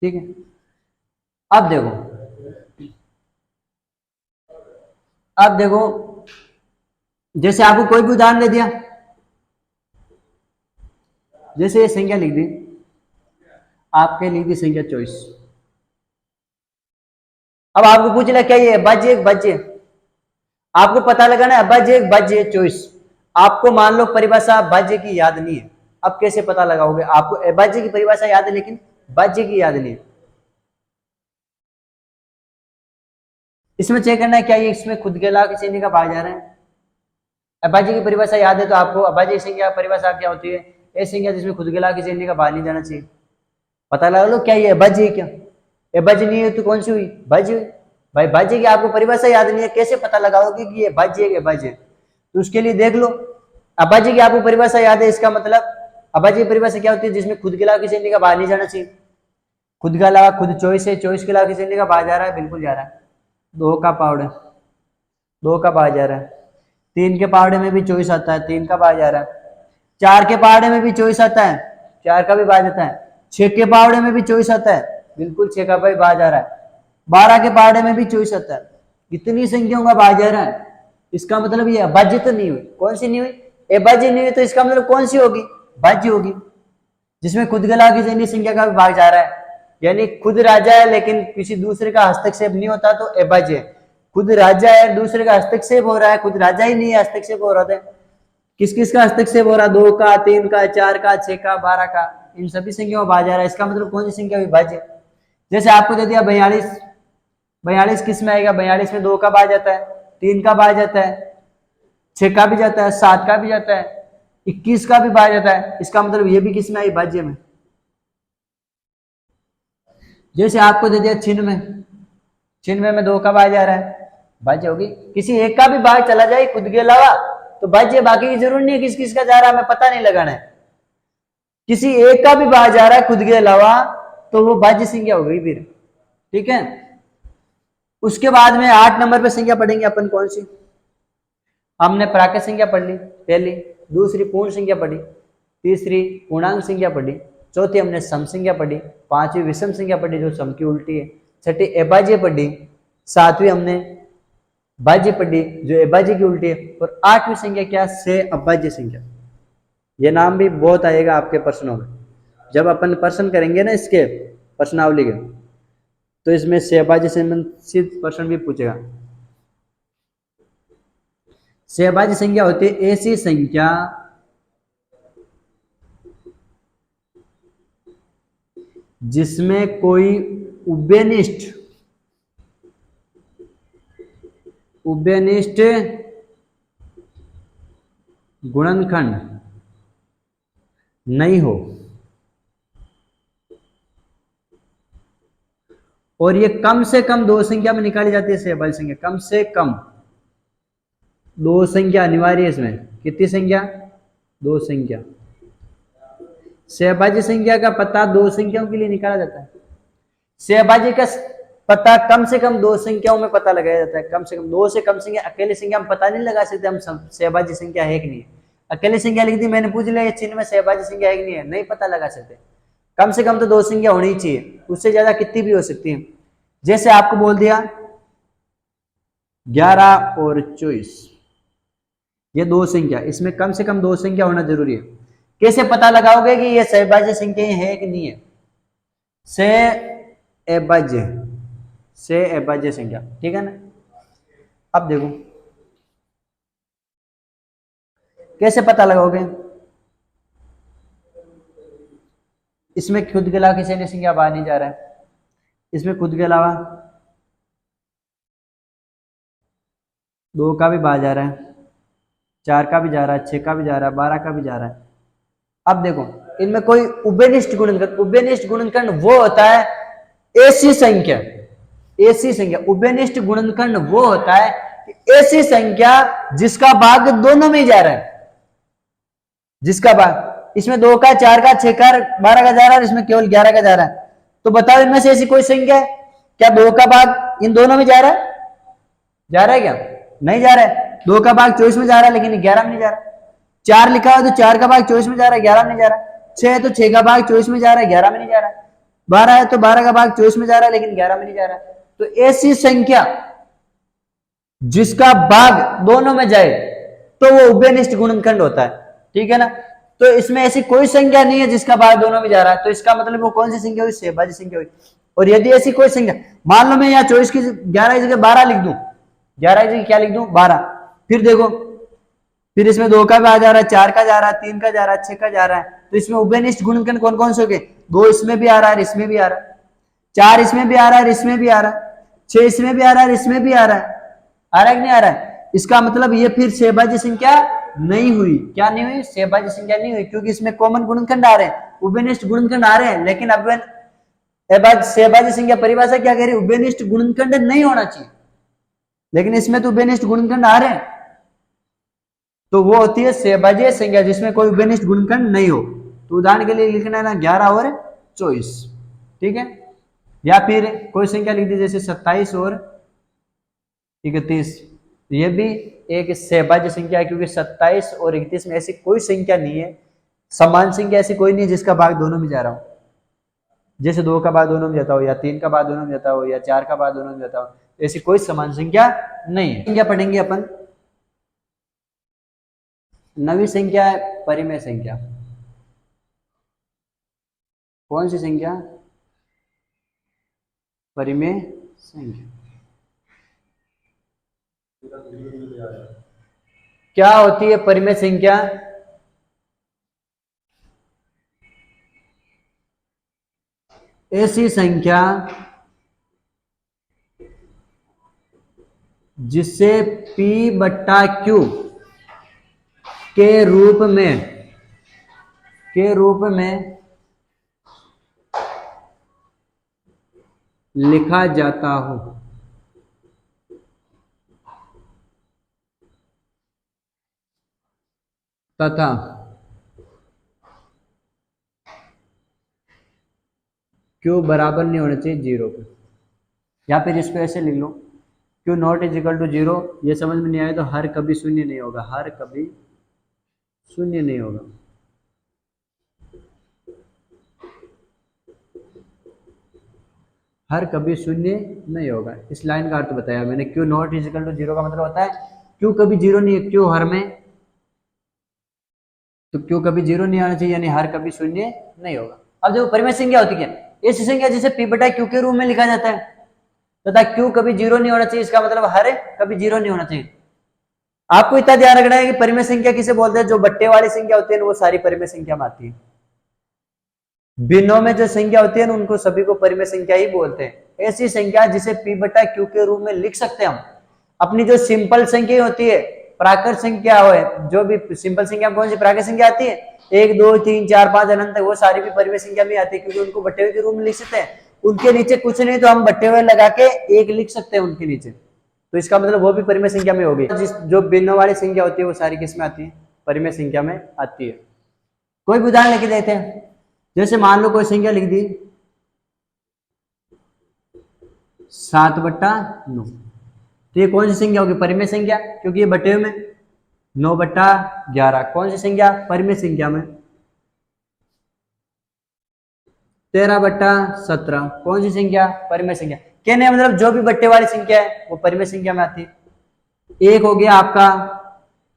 ठीक है। अब देखो, जैसे आपको कोई भी उदाहरण दे दिया, जैसे ये संख्या लिख दी, आपके लिख दी संख्या 24। अब आपको पूछ लिया क्या ये अभाज्य एक भाज्य? आपको पता लगाना है अभाज्य एक भाज्य 24। आपको मान लो परिभाषा भाज्य की याद नहीं है, अब कैसे पता लगाओगे? आपको अभाज्य की परिभाषा याद है लेकिन भाज्य की याद नहीं है। इसमें चेक करना है क्या ये इसमें खुद के अलावा किसी अन्य का भाग जा रहा है। अभाज्य की परिभाषा याद है तो आपको अभाज्य संख्या परिभाषा क्या होती है? ऐसी संख्या जिसमें खुद के अलावा किसी अन्य का भाग नहीं जाना चाहिए। पता लगा लो क्या ये अभाज्य है क्या? अभाज्य नहीं है तो कौन सी हुई? भाज्य हुई। भाई भाज्य की आपको परिभाषा याद नहीं है, कैसे पता लगाओगे कि ये भाज्य है कि अभाज्य है? तो उसके लिए देख लो, अभाज्य की आपको परिभाषा याद है, इसका मतलब अभाज्य की परिभाषा क्या होती है? जिसमें खुद के अलावा किसी अन्य का भाग नहीं जाना चाहिए। खुद के अलावा, खुद 24 है, 24 के अलावा किसी अन्य का भाग जा रहा है? बिल्कुल जा रहा है। 2 का पावड़े, 2 का भाग जा रहा है। 3 के पहाड़े में भी 24 आता है, 3 का भाग जा रहा है। 4 के पहाड़े में भी 24 आता है, 4 का भी भाग जाता है। 6 के पहाड़े में भी 24 आता है, बिल्कुल 6 का भाई भाग जा रहा है। 12 के पहाड़े में भी 24 आता है। इतनी संख्याओं का भाग जा रहा है, इसका मतलब ये अभाज्य तो नहीं हुई। कौन सी नहीं हुई? अभाज्य नहीं हुई, तो इसका मतलब कौन सी होगी? भाज्य होगी, जिसमें खुद के अलावा किसी अन्य संख्या का भी भाग जा रहा है। यानी खुद राजा है लेकिन किसी दूसरे का हस्तक्षेप नहीं होता तो अभाज्य है। खुद राजा है, दूसरे का हस्तक्षेप हो रहा है, खुद राजा ही नहीं है, हस्तक्षेप हो रहा है। किस किस का हस्तक्षेप हो रहा है? 2 का, 3 का, 4 का, 6 का, 12 का, इन सभी संख्याओं में भाग जा रहा है। इसका मतलब कौन सी संख्या विभाज्य? जैसे आपको दे दिया 42, 42 किस में आएगा? 42 में 2 का भाग जाता है, 3 का भाग जाता है, 6 का भी जाता है, 7 का भी जाता है, 21 का भी भाग जाता है। इसका मतलब ये भी किस में आई? भाज्य में। जैसे आपको दे दिया 96, 96 में 2 का भाग जा रहा है, भाज्य होगी। किसी एक का भी भाग चला जाए खुद के अलावा तो भाज्य, बाकी की जरूर नहीं है किस किस का जा रहा है, हमें पता नहीं लगाना है। किसी एक का भी भाग जा रहा है खुद के अलावा तो वो भाज्य संख्या हो गई फिर, ठीक है। उसके बाद में 8 नंबर पे संख्या पढ़ेंगे अपन कौन सी? हमने प्राकृत संख्या पढ़ ली पहली, दूसरी पूर्ण संख्या पढ़ी, तीसरी पूर्णांक संख्या पढ़ी, चौथी हमने सम संख्या पढ़ी, पांचवी विषम संख्या पढ़ी जो सम की उल्टी है, छठी अभाज्य पढ़ी, सातवीं हमने भाज्य पढ़ी जो अभाज्य की उल्टी है, और आठवीं संख्या क्या? से अभाज्य संख्या। ये नाम भी बहुत आएगा आपके प्रश्नों में, जब अपन प्रश्न करेंगे ना इसके प्रश्नावली के, तो इसमें से अभाज्य से संबंधित प्रश्न भी पूछेगा। से अभाज्य संख्या होती है ऐसी संख्या जिसमें कोई उभयनिष्ठ गुणनखंड नहीं हो, और ये कम से कम दो संख्या में निकाली जाती है। से अभाज्य संख्या कम से कम दो संख्या अनिवार्य है इसमें। कितनी संख्या? दो संख्या। से अभाज्य संख्या का पता दो संख्याओं के लिए निकाला जाता है। से अभाज्य का पता कम से कम दो संख्याओं में पता लगाया जाता है। कम से कम दो से कम संख्या, अकेली संख्या हम पता नहीं लगा सकते हम से अभाज्य संख्या है कि नहीं है। अकेली संख्या लिख दी, मैंने पूछ लिया ये चिन्ह में से अभाज्य संख्या है कि नहीं है, नहीं पता लगा सकते। कम से कम तो दो संख्या होनी चाहिए, उससे ज्यादा कितनी भी हो सकती है। जैसे आपको बोल दिया 11 और 24, ये दो संख्या, इसमें कम से कम दो संख्या होना जरूरी है। कैसे पता लगाओगे कि ये सहभाज्य संख्या है कि नहीं है? से अभाज्य संख्या, ठीक है ना। अब देखो कैसे पता लगाओगे। इसमें खुद के अलावा किसी ने संख्या बाहर नहीं जा रहा है, इसमें खुद के अलावा दो का भी बाहर जा रहा है, 4 का भी जा रहा है, 6 का भी जा रहा है, 12 का भी जा रहा है। अब देखो इनमें कोई उभयनिष्ठ गुणनखंड वो होता है ऐसी संख्या, उभयनिष्ठ गुणनखंड वो होता है कि ऐसी संख्या जिसका भाग दोनों में ही जा रहा है। जिसका भाग इसमें 2 का, 4 का, 6 का, 12 का जा रहा है, इसमें केवल 11 का जा रहा है। तो बताओ इनमें से ऐसी कोई संख्या है क्या 2 का भाग इन दोनों में जा रहा है? जा रहा है क्या? नहीं जा रहा है। 2 का भाग 24 में जा रहा है लेकिन 11 में नहीं जा रहा। 4 लिखा है तो 4 का भाग 24 में जा रहा है, 11 में नहीं जा रहा। 6 है तो 6 का भाग 24 में जा रहा है, 11 में नहीं जा रहा। 12 है तो 12 का भाग 24 में जा रहा है लेकिन 11 में नहीं जा रहा। तो ऐसी संख्या जिसका भाग दोनों में जाए तो वो उभयनिष्ठ गुणनखंड होता है, ठीक है ना। तो इसमें ऐसी कोई संख्या नहीं है जिसका भाग दोनों में जा रहा है, तो इसका मतलब वो कौन सी संख्या हुई? सहभाज्य संख्या हुई। और यदि ऐसी कोई संख्या, मान लो मैं यहाँ 24 की 11 की जगह 12 लिख दूं, 11 की जगह क्या लिख दूं? 12। फिर देखो, फिर इसमें 2 का भी आ जा रहा है, 4 का जा रहा है, 3 का जा रहा है, 6 का जा रहा है। तो इसमें उभयनिष्ठ गुणनखंड कौन कौन से हो गए? 2 इसमें भी आ रहा है, इसमें भी आ रहा है, 4 इसमें भी आ रहा है, इसमें भी आ रहा है, 6 इसमें भी आ रहा है, इसमें भी आ रहा है। आ रहा है कि नहीं आ रहा है? इसका मतलब ये फिर सहभाज्य संख्या नहीं हुई। क्या नहीं हुई? सहभाज्य संख्या नहीं हुई, क्योंकि इसमें कॉमन गुणनखंड आ रहे हैं, उभयनिष्ठ गुणनखंड आ रहे हैं, लेकिन अब सहभाज्य संख्या परिभाषा क्या कह रही है? उभयनिष्ठ गुणनखंड नहीं होना चाहिए, लेकिन इसमें तो उभयनिष्ठ गुणनखंड आ रहे हैं, तो वो होती है सहभाज्य संख्या जिसमें कोई उभयनिष्ठ गुणनखंड नहीं हो। तो उदाहरण के लिए लिखना है ना 11 और 24, ठीक है। या फिर कोई संख्या लिख दी जैसे 27 और 31, ये भी एक सहभाज्य संख्या है, क्योंकि 27 और 31 में ऐसी कोई संख्या नहीं है, समान संख्या ऐसी कोई नहीं है जिसका भाग दोनों में जा रहा हो। जैसे 2 का भाग दोनों में जाता हो, या 3 का भाग दोनों में जाता हो, या 4 का भाग दोनों में जाता हो, ऐसी कोई समान संख्या नहीं है। संख्या पढ़ेंगे अपन, नवी संख्या है परिमेय संख्या। कौन सी संख्या? परिमेय संख्या। क्या होती है परिमेय संख्या? ऐसी संख्या जिसे P बट्टा Q के रूप में लिखा जाता हो तथा Q बराबर नहीं होना चाहिए 0 पे। या फिर इसको ऐसे लिख लो, Q not is equal to 0। ये समझ में नहीं आए तो हर कभी शून्य नहीं होगा, हर कभी शून्य नहीं होगा। हर कभी शून्य नहीं होगा, इस लाइन का अर्थ बताया मैंने। Q not is equal to 0 का मतलब होता है क्यू कभी 0 नहीं है, क्यू हर में, तो क्यू कभी 0 नहीं आना चाहिए, यानी हर कभी शून्य नहीं होगा। अब जो परिमेय संख्या होती है, ऐसी संख्या जिसे पी बटा क्यू के रूप में लिखा जाता है तथा क्यू कभी 0 नहीं होना चाहिए, इसका मतलब हर कभी 0 नहीं होना चाहिए। आपको इतना ध्यान रखना है कि परिमेय संख्या किसे बोलते हैं, जो बट्टे वाली संख्या होती है वो सारी परिमेय संख्या में आती है। भिन्नों में जो संख्या होती है ना उनको सभी को परिमेय संख्या ही बोलते हैं। ऐसी संख्या जिसे पी बटा क्यू के रूप में लिख सकते हैं हम। अपनी जो सिंपल संख्या होती है, प्राकृत संख्या हो, जो भी सिंपल संख्या कौन सी प्राकृत संख्या आती है, 1 2 3 4 5 अनंत तक, वो सारी भी परिमेय संख्या में आती है, क्योंकि उनको बट्टे हुए के रूप में लिख सकते हैं। उनके नीचे कुछ नहीं तो हम बट्टे हुए लगा के 1 लिख सकते हैं उनके नीचे, तो इसका मतलब वो भी परिमेय संख्या में होगी। जो भिन्नों वाली संख्या होती है वो सारी किस में आती है, परिमेय संख्या में आती है। कोई भी उदाहरण लिख देते हैं, जैसे मान लो कोई संख्या लिख दी 7/9, तो ये कौन सी संख्या होगी, परिमेय संख्या, क्योंकि ये बटे में 9/11 कौन सी संख्या, परिमेय संख्या में। 13/17 कौन सी संख्या, परिमेय संख्या। कहने का मतलब जो भी बट्टे वाली संख्या है वो परिमेय संख्या में आती है। एक हो गया आपका,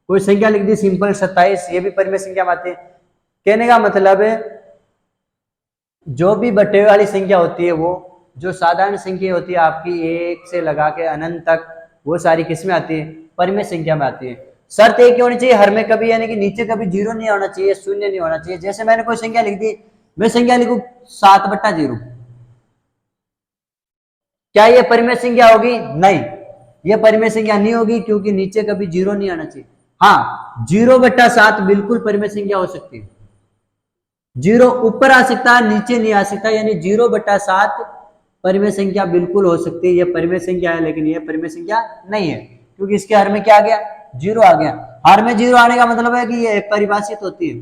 कोई संख्या लिख दी सिंपल 27, ये भी परिमेय संख्या में आती है। कहने का मतलब है जो भी बटे वाली संख्या होती है, वो जो साधारण संख्या होती है आपकी 1 से लगा के अनंत तक, वो सारी किस में आती है, परिमेय संख्या में आती है। शर्त एक ही होनी चाहिए, हर में कभी, यानी कि नीचे कभी 0 नहीं होना चाहिए, शून्य नहीं होना चाहिए। जैसे मैंने कोई संख्या लिख दी, मैं संख्या लिखूं 7/0, क्या ये परिमेय संख्या होगी, नहीं, ये परिमेय संख्या नहीं होगी, क्योंकि नीचे कभी 0 नहीं आना चाहिए। हाँ, 0/7 बिल्कुल परिमेय संख्या हो सकती है, 0 ऊपर आ सकता है, नीचे नहीं आ सकता, यानी 0/7 परिमेय संख्या बिल्कुल हो सकती है। यह परिमेय संख्या है, लेकिन यह परिमेय संख्या नहीं है, क्योंकि इसके हर में क्या आ गया, 0 आ गया। हर में 0 आने का मतलब है कि ये परिभाषित होती है,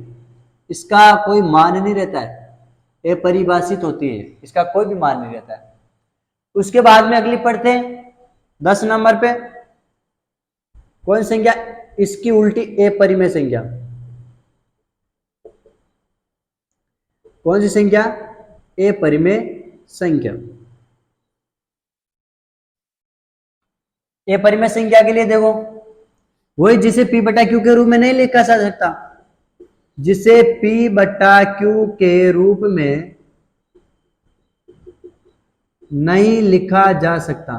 इसका कोई मान नहीं रहता है, ये परिभाषित होती है, इसका कोई भी मान नहीं रहता है। उसके बाद में अगली पढ़ते हैं 10 नंबर पे, कौन संख्या, इसकी उल्टी अपरिमेय संख्या। कौन सी संख्या, अपरिमेय संख्या। अपरिमेय संख्या के लिए देखो, वही जिसे p बटा क्यू के रूप में नहीं लिखा जा सकता, जिसे p बटा क्यू के रूप में नहीं लिखा जा सकता।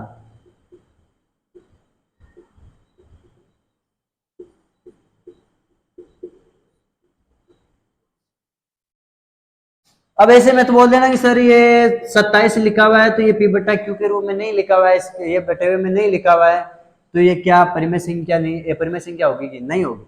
अब ऐसे में तो बोल देना कि सर ये 27 लिखा हुआ है तो ये p बटा क्यू के रूप में नहीं लिखा हुआ है, ये बटे हुए में नहीं लिखा हुआ है, तो ये क्या परिमेय संख्या नहीं, ये परिमेय संख्या होगी कि नहीं होगी।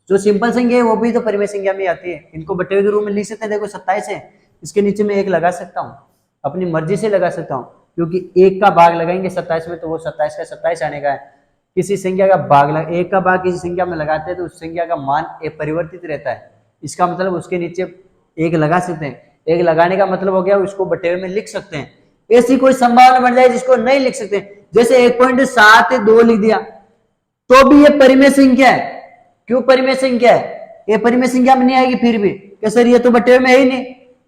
जो सिंपल संख्या है वो भी तो परिमेय संख्या में आती है, इनको बटे हुए के रूप में लिख सकते हैं। देखो 27 है, इसके नीचे में 1 लगा सकता हूँ, अपनी मर्जी से लगा सकता हूँ, क्योंकि 1 का भाग लगाएंगे 27 में तो वो 27 का 27 आने का है। किसी संख्या का भाग 1 का भाग किसी संख्या में लगाते हैं तो उस संख्या का मान अपरिवर्तित रहता है, इसका मतलब उसके नीचे 1 लगा सकते हैं। 1 लगाने का मतलब हो गया उसको बटे हुए में लिख सकते हैं। ऐसी कोई संभावना बन जाए जिसको नहीं लिख सकते, जैसे 1.72 लिख दिया तो भी ये परिमेय संख्या है। क्यों परिमेय संख्या है, ये परिमेय संख्या में नहीं आएगी फिर भी, कि सर ये तो बटे हुए में है ही नहीं,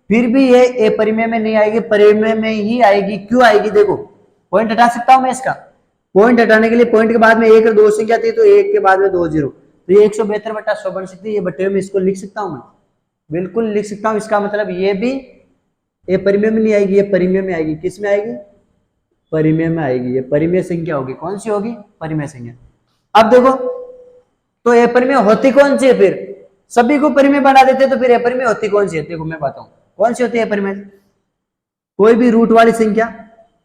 फिर भी ये परिमेय में नहीं आएगी, परिमेय में ही आएगी। क्यों आएगी, देखो पॉइंट हटा सकता हूं मैं इसका, पॉइंट हटाने के लिए पॉइंट के बाद में 1 और 2 संख्या थी तो 1 के बाद में 2 0, तो ये 172/100 बन सकती है। ये बटे हुए में इसको लिख सकता हूं मैं, बिल्कुल लिख सकता हूं। इसका मतलब ये भी ये परिमेय में नहीं आएगी, ये परिमेय में आएगी। किस में आएगी, परिमेय में आएगी। ये परिमेय संख्या होगी, कौन सी होगी, परिमेय संख्या। अब देखो तो ये परिमेय होती कौन सी है, फिर सभी को परिमेय बना देते तो फिर ये परिमेय होती कौन सी है, देखो मैं बताऊं कौन सी होती है परिमेय। कोई भी रूट वाली संख्या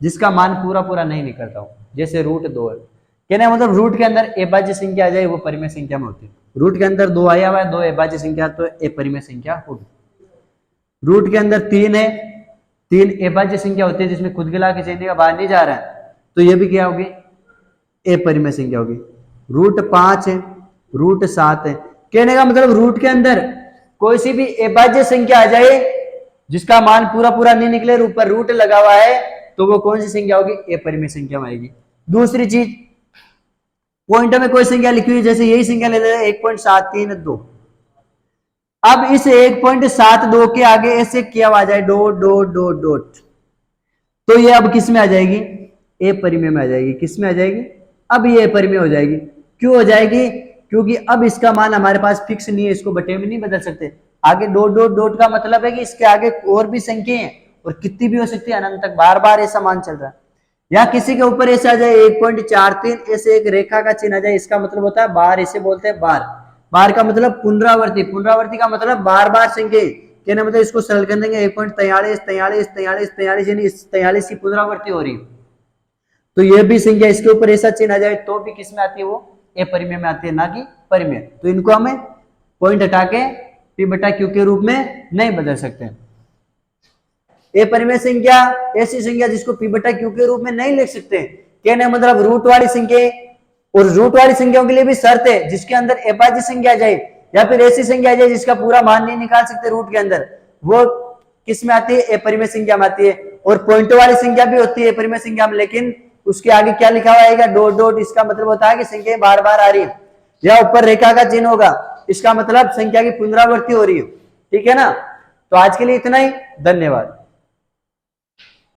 जिसका मान पूरा पूरा नहीं निकलता हो, जैसे √2 है, कहने मतलब रूट के अंदर अभाज्य संख्या आ जाए वो परिमेय संख्या में होती है। रूट के अंदर 2 आया हुआ है, 2 अभाज्य संख्या, तो अपरिमेय संख्या होगी। रूट के अंदर 3 है, 3 अभाज्य संख्या होती है जिसमें खुद गिला के चेंज का बाहर नहीं जा रहा है, तो ये भी क्या होगी, अपरिमेय संख्या होगी। √5 है, √7 है, कहने का मतलब रूट के अंदर कोई सी भी अभाज्य संख्या आ जाए जिसका मान पूरा पूरा नहीं निकले, ऊपर रूट लगा हुआ है, तो वो कौन सी संख्या होगी, अपरिमेय संख्या में आएगी। दूसरी चीज, पॉइंट में कोई संख्या लिखी हुई, जैसे यही संख्या ले लेते हैं 1.732। अब इस 1.72 के आगे ऐसे क्या आ जाए, डॉट डॉट डॉट डॉट, तो ये अब किस में आ जाएगी, अपरिमेय में आ जाएगी। किस में आ जाएगी, अब ये अपरिमेय हो जाएगी। क्यों हो जाएगी, क्योंकि अब इसका मान हमारे पास फिक्स नहीं है, इसको बटे में नहीं बदल सकते। आगे डॉट डॉट डॉट का मतलब है कि इसके आगे और भी संख्या है और कितनी भी हो सकती है, अनंत तक बार बार ऐसा मान चल रहा है। या किसी के ऊपर ऐसे आ जाए 1.43, ऐसे एक रेखा का चिन्ह आ जाए, इसका मतलब होता है बार, इसे बोलते हैं बार। बार का मतलब पुनरावर्ती, पुनरावर्ती का मतलब बार बार संख्या, कहना मतलब इसको सरल कर देंगे 1.43 43 43 43, यानी 43 की पुनरावर्ती हो रही है। तो ये भी संख्या इसके ऊपर ऐसा चिन्ह आ जाए तो भी किस में आती है, वो अपरिमेय में आती है, ना कि परिमेय। तो इनको हमें पॉइंट हटा के पी बटा क्यू के रूप में नहीं बदल सकते। अपरिमेय संख्या ऐसी संख्या जिसको पी बटा क्यू के रूप में नहीं लिख सकते, कहने मतलब रूट वाली संख्या, और रूट वाली संख्याओं के लिए भी शर्त है जिसके अंदर अभाज्य संख्या आ जाए या फिर ऐसी संख्या आ जाए जिसका पूरा मान नहीं निकाल सकते रूट के अंदर, वो किस में आती है, अपरिमेय संख्या में आती है। और पॉइंट वाली संख्या भी होती है अपरिमेय संख्या में, लेकिन उसके आगे क्या लिखा हुआ आएगा, डॉट डॉट, इसका मतलब होता है कि संख्या बार बार आ रही है। या ऊपर रेखा का चिन्ह होगा, इसका मतलब संख्या की पुनरावृत्ति हो रही है। ठीक है ना, तो आज के लिए इतना ही, धन्यवाद।